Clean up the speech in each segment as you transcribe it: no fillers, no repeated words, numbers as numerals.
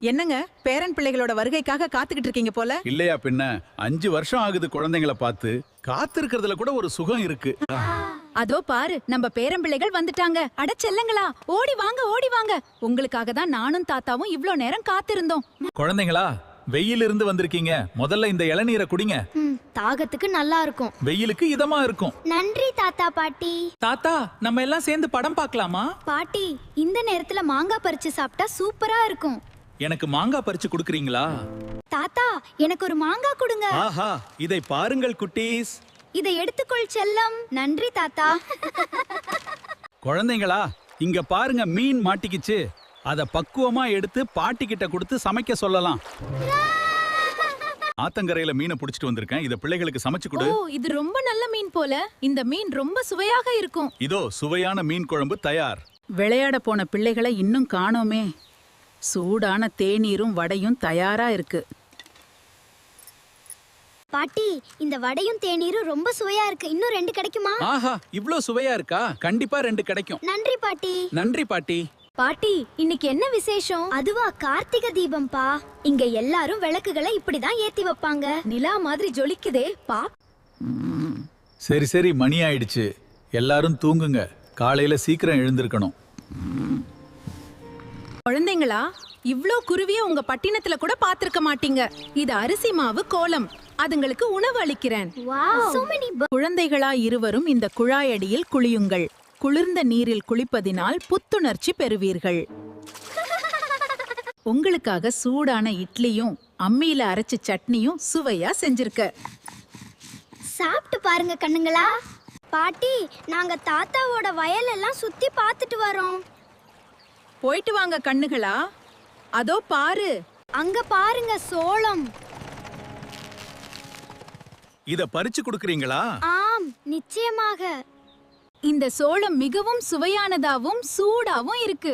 என்னங்க பேரன் பிள்ளைகளோட வருகைக்காக காத்துக்கிட்டு இருக்கீங்க போல. இல்லையா பின்ன 5 வருஷம் ஆகுது குழந்தைங்களை பார்த்து. காத்திருக்கிறதுல கூட ஒரு சுகம் இருக்கு. அதோ பாரு நம்ம பேரன் பிள்ளைகள் வந்துட்டாங்க. அட செல்லங்களா, ஓடி வாங்க ஓடி வாங்க. உங்களுக்காக தான் நானும் தாத்தாவும் இவ்ளோ நேரம் காத்திருந்தோம். குழந்தைங்களா, வெயில் இருந்து வந்திருக்கீங்க. முதல்ல இந்த இளநீரை குடிங்க. தாகத்துக்கு நல்லா இருக்கும். வெயிலுக்கு இதமா இருக்கும். நன்றி தாத்தா பாட்டி. தாத்தா, நம்ம எல்லாம் சேர்ந்து படம் பார்க்கலாமா? பாட்டி, இந்த நேரத்துல மாங்காய் பறிச்சு சாப்பிட்டா சூப்பரா இருக்கும். எனக்கு மாங்காய் பறிச்சு குடுக்குறீங்களா? தாத்தா, எனக்கு ஒரு மாங்காய் கொடுங்க. ஆஹா, இதை பாருங்கள் குட்டீஸ். இதை எடுத்துக்கொள் செல்லம். நன்றி தாத்தா. குழந்தைங்களா, இங்க பாருங்க, மீன் மாட்டிக்கிச்சு. அத பக்குவமா எடுத்து பாட்டி கிட்ட கொடுத்து சமைக்க சொல்லலாம். ஆத்தங்கரையில மீனை புடிச்சிட்டு வந்திருக்கேன். இத பிள்ளைகளுக்கு சமைச்சு கொடு. ஓ, இது ரொம்ப நல்ல மீன் போல. இந்த மீன் ரொம்ப சுவையாக இருக்கும். இதோ சுவையான மீன் குழம்பு தயார். விளையாட போன பிள்ளைகளை இன்னும் காணோமே. சூடான தேநீரும் வடையும் தயாரா இருக்கு. பாட்டி, இந்த வடையும் தேநீரும் ரொம்ப சுவையா இருக்கு. இன்னும் 2 கிடைக்குமா? ஆஹா, இவ்ளோ சுவையா இருக்கா? கண்டிப்பா 2 கிடைக்கும். நன்றி பாட்டி. நன்றி பாட்டி. பாட்டி, இன்னைக்கு என்ன விசேஷம்? அதுவா கார்த்திகை தீபம்பா. இங்க எல்லாரும் விளக்குகளை இப்படிதான் ஏத்தி வைப்பாங்க. நிலா மாதிரி ஜொலிக்குதே பா. சரி சரி, மணி ஆயிடுச்சு. எல்லாரும் தூங்குங்க. காலையில சீக்கிரம் எழுந்திருக்கணும். குழந்தைங்களா, இவ்ளோ குருவிய உங்க பட்டினத்துல கூட பாத்திருக்க மாட்டீங்க. இது அரிசி மாவு கோலம். அதுங்களுக்கு உணவு அளிக்கிறேன். So many குழந்தைகளா இருவரும் இந்த குழாயடியில் குளியுங்கள். குளிர்ந்த நீரில் குளிப்பதினால் புத்துணர்ச்சி பெறுவீர்கள். உங்களுக்காக சூடான இட்லியும் அம்மியில அரைச்ச சட்னியும் சுவையா செஞ்சிருக்க. சாப்பிட்டு பாருங்க கண்ணுங்களா. பாட்டி, நாங்க தாத்தாவோட வயல் எல்லாம் சுத்தி பார்த்துட்டு வரோம். போயிட்டு வாங்க கண்ணுகளா. அதோ பாரு, அங்க பாருங்க சோளம். இத பறிச்சு கொடுக்கறீங்களா? ஆம், நிச்சயமாக. இந்த சோளம் மிகவும் சுவையானதாவும் சூடாவும் இருக்கு.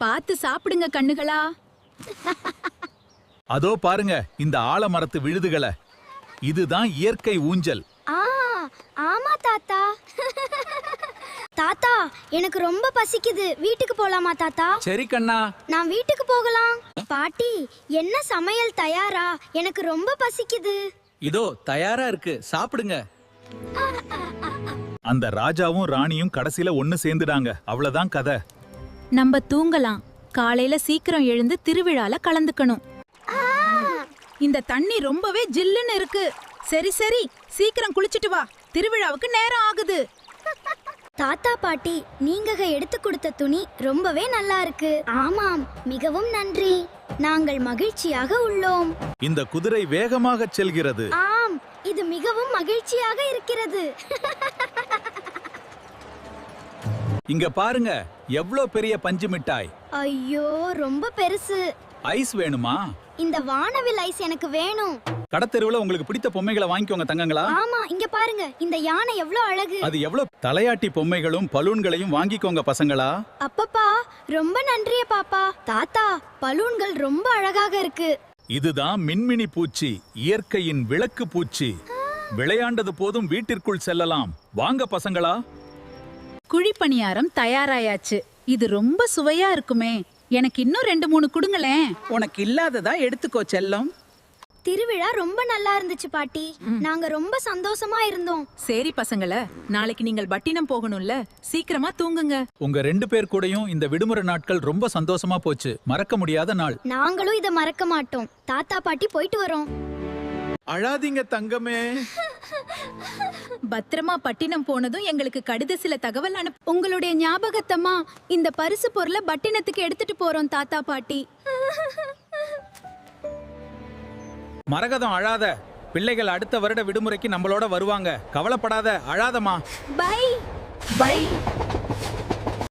பார்த்து சாப்பிடுங்க கண்ணுகளா. அதோ பாருங்க இந்த ஆலமரத்து விழுதுகளை. இதுதான் இயற்கை ஊஞ்சல். ஆமா தாத்தா. தாத்தா, எனக்கு ரொம்ப பசிக்குது. வீட்டுக்கு போலாமா தாத்தா? சரி கண்ணா. நான் வீட்டுக்கு போகலாம். பாட்டி, என்ன சமையல் தயாரா? எனக்கு ரொம்ப பசிக்குது. இதோ தயாரா இருக்கு, சாப்பிடுங்க. அந்த ராஜாவும் ராணியும் கடைசியில ஒண்ணு சேர்ந்துடாங்க. அவ்வளவுதான் கதை. நம்ம தூங்கலாம். காலையில சீக்கிரம் எழுந்து திருவிழால கலந்துக்கணும். இந்த தண்ணி ரொம்பவே ஜில்லுன்னு இருக்கு. சரி சரி, சீக்கிரம் குளிச்சிட்டு வா. திருவிழாவுக்கு நேரம் ஆகுது. தாத்தா பாட்டி, நீங்க எடுத்து கொடுத்த துணி ரொம்பவே நல்லா இருக்கு. ஆமாம், மிகவும் நன்றி. நாங்கள் மகிழ்ச்சியாக உள்ளோம். இந்த குதிரை வேகமாக செல்கிறது. ஆம், இது மிகவும் மகிழ்ச்சியாக இருக்கிறது. இங்க பாருங்க, எவ்ளோ பெரிய பஞ்சு மிட்டாய். ஐயோ, ரொம்ப பெருசு. ஐஸ் வேணுமா? இந்த வானவில் ஐஸ் எனக்கு வேணும். கடத்தெருவுல உங்களுக்கு பிடித்த பொம்மைகளை வாங்கிக்கோங்க தங்கங்களா. ஆமா, இங்க பாருங்க, இந்த யானை எவ்வளவு அழகு. அது எவ்வளவு தலையாட்டி பொம்மைகளும் பலூன்களையும் வாங்கிக்கோங்க பசங்களா. அப்பப்பா, ரொம்ப நன்றியே பாப்பா. தாத்தா, பலூன்கள் ரொம்ப அழகாக இருக்கு. இதுதான் மின்மினி பூச்சி, இயற்கையின் விளக்கு பூச்சி. விளையாண்டது போதும், வீட்டிற்குள் செல்லலாம். வாங்க பசங்களா. குழிப்பணியாரம் தயாராயாச்சு. இது ரொம்ப சுவையா இருக்குமே. எனக்கு இன்னும் 2-3 குடுங்களேன். உனக்கு இல்லாததா எடுத்துக்கோ செல்லம். திருவிழா ரொம்ப நல்லா இருந்துச்சு பாட்டி. நாங்க ரொம்ப சந்தோஷமா இருந்தோம். சரி பசங்கள, நாளைக்கு நீங்கள் பட்டினம் போகணும்ல, சீக்கிரமா தூங்குங்க. உங்க 2 பேர் கூடயும் இந்த விடுமுறை நாட்கள் ரொம்ப சந்தோஷமா போச்சு. மறக்க முடியாத நாள். நாங்களும் இத மறக்க மாட்டோம். தாத்தா பாட்டி, போயிட்டு வரோம். அழாதீங்க தங்கமே. பத்திரமா பட்டினம் போனதும் எங்களுக்கு கடித சில தகவல் அனுப்பு. உங்களுடைய ஞாபகத்தமா இந்த பரிசு பொருளை பட்டினத்துக்கு எடுத்துட்டு போறோம் தாத்தா பாட்டி. மரகதம், அழாத. பிள்ளைகள் அடுத்த வருட விடுமுறைக்கு நம்மளோட வருவாங்க. கவலைப்படாத, அழாதமா. By by.